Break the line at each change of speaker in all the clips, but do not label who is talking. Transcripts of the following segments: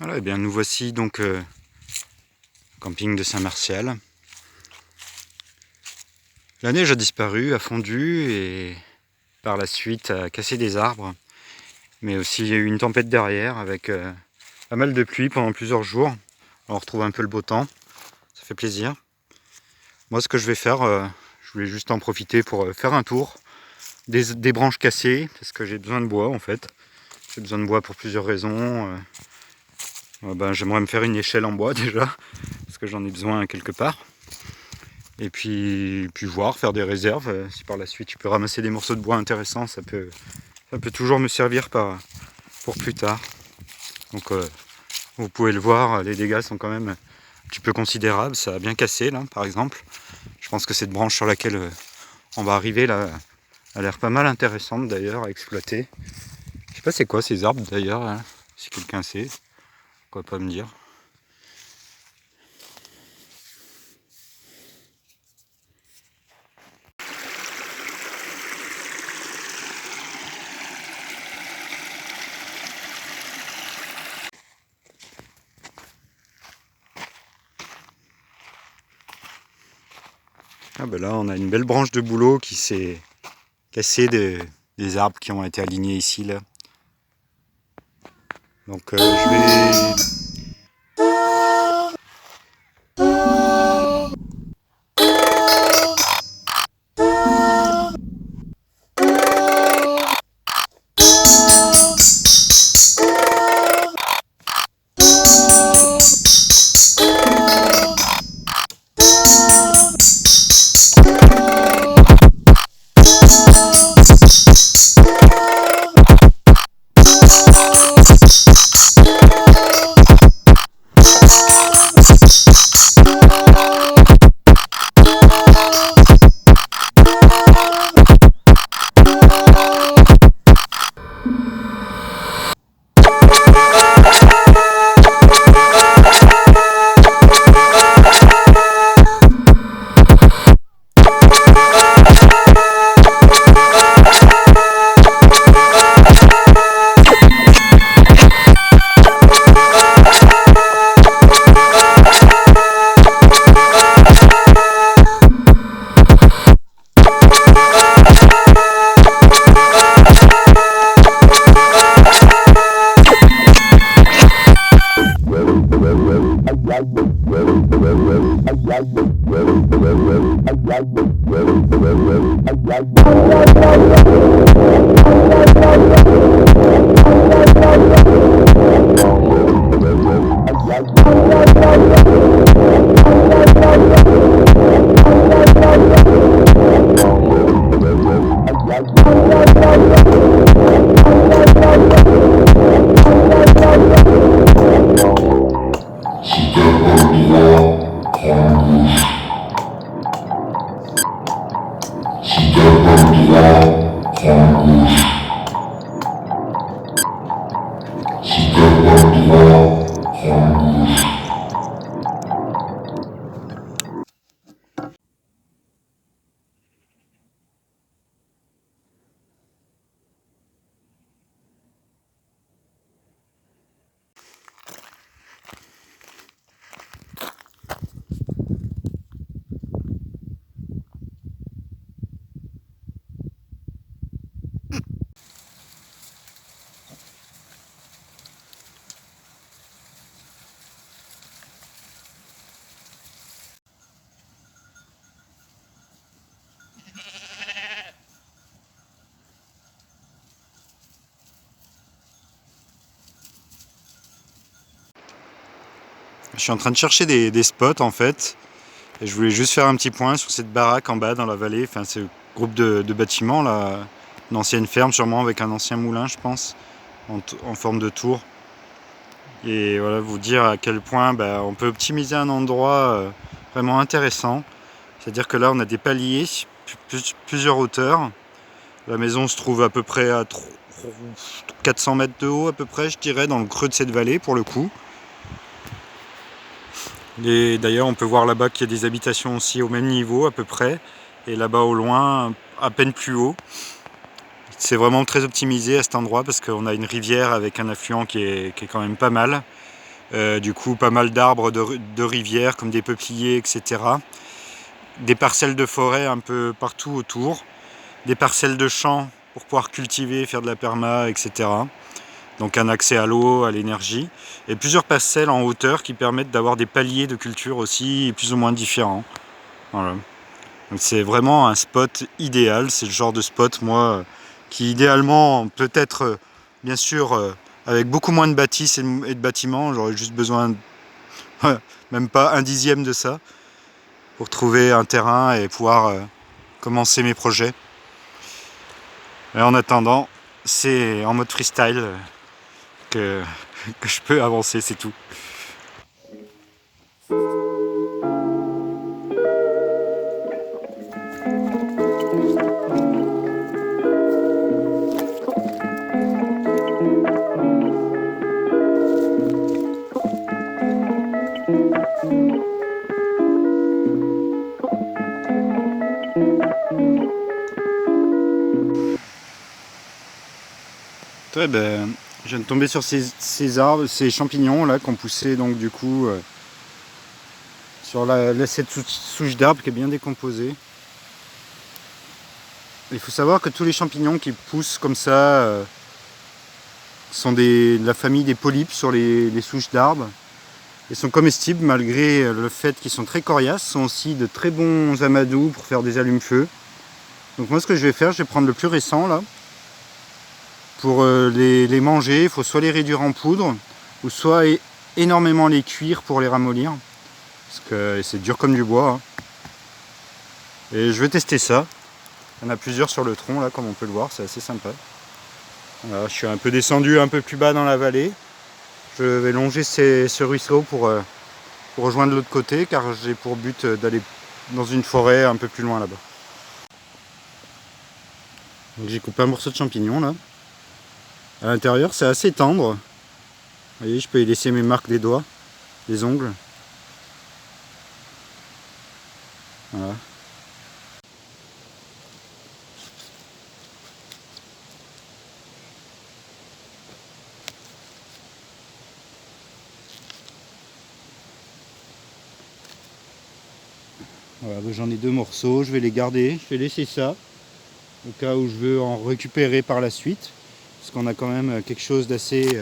Voilà, et bien nous voici donc camping de Saint-Martial. La neige a disparu, a fondu et par la suite a cassé des arbres. Mais aussi il y a eu une tempête derrière avec pas mal de pluie pendant plusieurs jours. On retrouve un peu le beau temps, ça fait plaisir. Moi ce que je vais faire, je voulais juste en profiter pour faire un tour des branches cassées, parce que j'ai besoin de bois en fait. J'ai besoin de bois pour plusieurs raisons. J'aimerais me faire une échelle en bois déjà, parce que j'en ai besoin quelque part. Et puis voir, faire des réserves. Si par la suite tu peux ramasser des morceaux de bois intéressants, ça peut toujours me servir pour plus tard. Donc vous pouvez le voir, les dégâts sont quand même un petit peu considérables. Ça a bien cassé là par exemple. Je pense que cette branche sur laquelle on va arriver là a l'air pas mal intéressante d'ailleurs à exploiter. Je sais pas c'est quoi ces arbres d'ailleurs, hein, si quelqu'un sait, pourquoi pas me dire. Ah ben là on a une belle branche de bouleau qui s'est cassée des arbres qui ont été alignés ici là. Donc je vais... Je suis en train de chercher des spots en fait, et je voulais juste faire un petit point sur cette baraque en bas dans la vallée, enfin ce groupe de bâtiments là, une ancienne ferme sûrement avec un ancien moulin je pense, en forme de tour. Et voilà, vous dire à quel point on peut optimiser un endroit vraiment intéressant. C'est-à-dire que là on a des paliers, plusieurs hauteurs. La maison se trouve à peu près à 400 mètres de haut à peu près je dirais, dans le creux de cette vallée pour le coup. Et d'ailleurs on peut voir là-bas qu'il y a des habitations aussi au même niveau à peu près, et là-bas au loin à peine plus haut. C'est vraiment très optimisé à cet endroit parce qu'on a une rivière avec un affluent qui est quand même pas mal. Du coup, pas mal d'arbres de rivières, comme des peupliers, etc. Des parcelles de forêt un peu partout autour. Des parcelles de champs pour pouvoir cultiver, faire de la perma, etc. Donc un accès à l'eau, à l'énergie. Et plusieurs parcelles en hauteur qui permettent d'avoir des paliers de culture aussi plus ou moins différents. Voilà. Donc c'est vraiment un spot idéal. C'est le genre de spot, moi, qui idéalement peut être, bien sûr, avec beaucoup moins de bâtisses et de bâtiments. J'aurais juste besoin, même pas 1/10 de ça, pour trouver un terrain et pouvoir commencer mes projets. Et en attendant, c'est en mode freestyle que je peux avancer, c'est tout. Ouais, ben, je viens de tomber sur ces arbres, ces champignons là qui ont poussé donc du coup sur cette souche d'arbre qui est bien décomposée. Il faut savoir que tous les champignons qui poussent comme ça sont de la famille des polypes sur les souches d'arbres. Ils sont comestibles malgré le fait qu'ils sont très coriaces. Ils sont aussi de très bons amadous pour faire des allumes-feu. Donc moi ce que je vais faire, je vais prendre le plus récent là. Pour les manger, il faut soit les réduire en poudre ou soit énormément les cuire pour les ramollir. Parce que c'est dur comme du bois. Hein. Et je vais tester ça. Il y en a plusieurs sur le tronc là, comme on peut le voir, c'est assez sympa. Voilà, je suis un peu descendu un peu plus bas dans la vallée. Je vais longer ce ruisseau pour rejoindre l'autre côté car j'ai pour but d'aller dans une forêt un peu plus loin là-bas. Donc j'ai coupé un morceau de champignon là. À l'intérieur c'est assez tendre. Vous voyez, je peux y laisser mes marques des doigts, des ongles. Voilà. Voilà, j'en ai 2 morceaux, je vais les garder, je vais laisser ça au cas où je veux en récupérer par la suite, parce qu'on a quand même quelque chose d'assez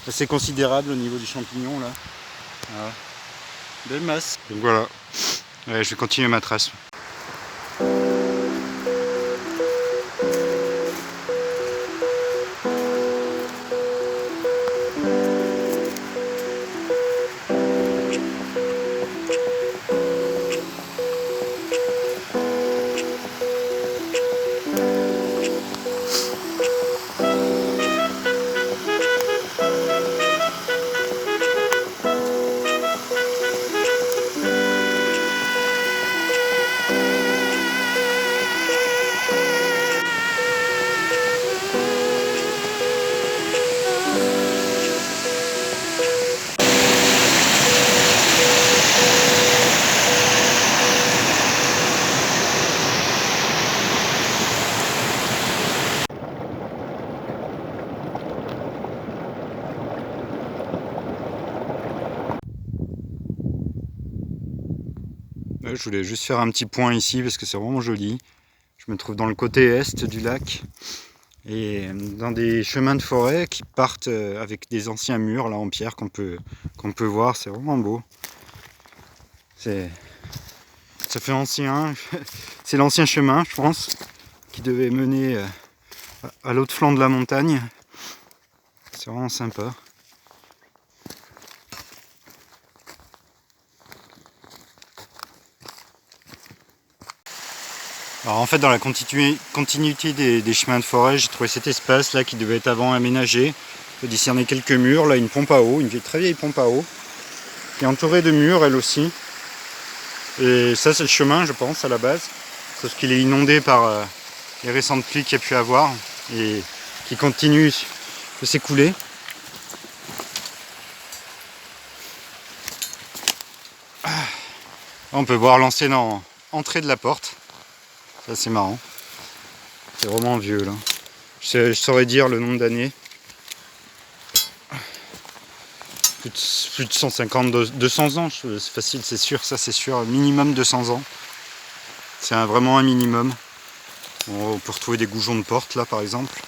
assez considérable au niveau du champignon là. Voilà. Belle masse. Donc voilà, ouais, je vais continuer ma trace. Ouais, je voulais juste faire un petit point ici parce que c'est vraiment joli. Je me trouve dans le côté est du lac et dans des chemins de forêt qui partent avec des anciens murs là en pierre qu'on peut voir, c'est vraiment beau. Ça fait ancien, c'est l'ancien chemin je pense qui devait mener à l'autre flanc de la montagne. C'est vraiment sympa. Alors en fait dans la continuité des chemins de forêt, j'ai trouvé cet espace là qui devait être avant aménagé. On peut discerner quelques murs, là une pompe à eau, une très vieille pompe à eau, qui est entourée de murs elle aussi. Et ça c'est le chemin je pense à la base, sauf qu'il est inondé par les récentes pluies qu'il y a pu avoir et qui continue de s'écouler. On peut voir l'ancienne entrée de la porte. Ça c'est marrant. C'est vraiment vieux là. Je saurais dire le nombre d'années. plus de 150, 200 ans, c'est facile, c'est sûr, ça c'est sûr, minimum 200 ans. C'est vraiment un minimum. On peut retrouver des goujons de porte là par exemple.